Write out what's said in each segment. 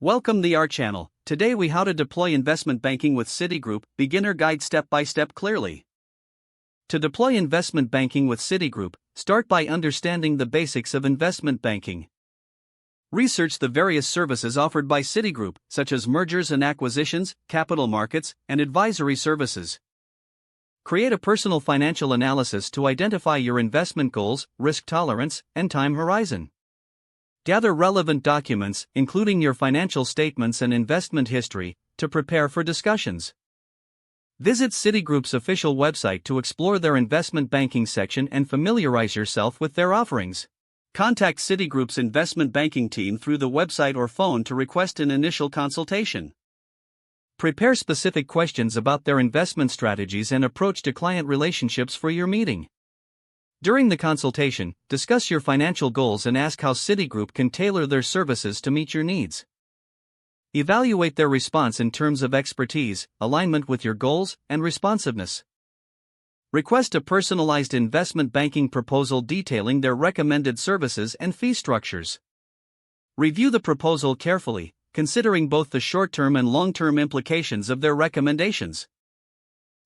Welcome to our channel. Today we how to deploy investment banking with Citigroup, beginner guide step by step clearly. To deploy investment banking with Citigroup, start by understanding the basics of investment banking. Research the various services offered by Citigroup, such as mergers and acquisitions, capital markets, and advisory services. Create a personal financial analysis to identify your investment goals, risk tolerance, and time horizon. Gather relevant documents, including your financial statements and investment history, to prepare for discussions. Visit Citigroup's official website to explore their investment banking section and familiarize yourself with their offerings. Contact Citigroup's investment banking team through the website or phone to request an initial consultation. Prepare specific questions about their investment strategies and approach to client relationships for your meeting. During the consultation, discuss your financial goals and ask how Citigroup can tailor their services to meet your needs. Evaluate their response in terms of expertise, alignment with your goals, and responsiveness. Request a personalized investment banking proposal detailing their recommended services and fee structures. Review the proposal carefully, considering both the short-term and long-term implications of their recommendations.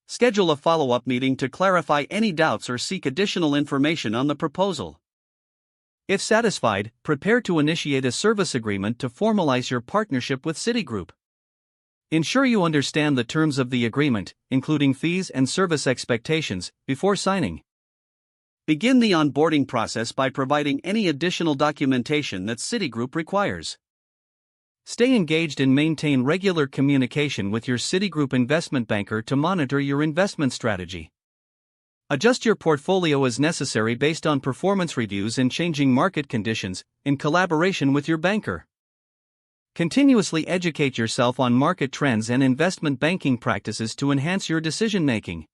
Schedule a follow-up meeting to clarify any doubts or seek additional information on the proposal. If satisfied, prepare to initiate a service agreement to formalize your partnership with Citigroup. Ensure you understand the terms of the agreement, including fees and service expectations, before signing. Begin the onboarding process by providing any additional documentation that Citigroup requires. Stay engaged and maintain regular communication with your Citigroup investment banker to monitor your investment strategy. Adjust your portfolio as necessary based on performance reviews and changing market conditions, in collaboration with your banker. Continuously educate yourself on market trends and investment banking practices to enhance your decision-making.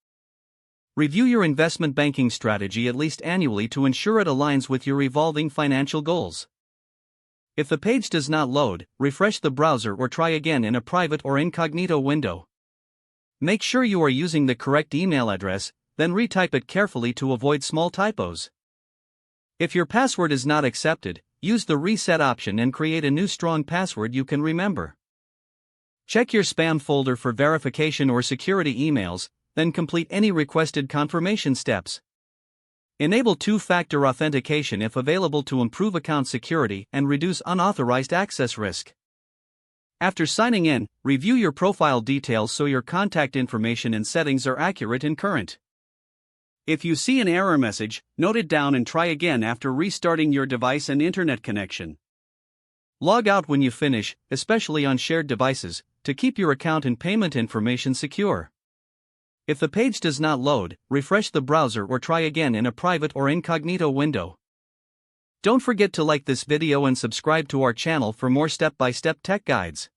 Review your investment banking strategy at least annually to ensure it aligns with your evolving financial goals. If the page does not load, refresh the browser or try again in a private or incognito window. Make sure you are using the correct email address, then retype it carefully to avoid small typos. If your password is not accepted, use the reset option and create a new strong password you can remember. Check your spam folder for verification or security emails, then complete any requested confirmation steps. Enable two-factor authentication if available to improve account security and reduce unauthorized access risk. After signing in, review your profile details so your contact information and settings are accurate and current. If you see an error message, note it down and try again after restarting your device and internet connection. Log out when you finish, especially on shared devices, to keep your account and payment information secure. If the page does not load, refresh the browser or try again in a private or incognito window. Don't forget to like this video and subscribe to our channel for more step-by-step tech guides.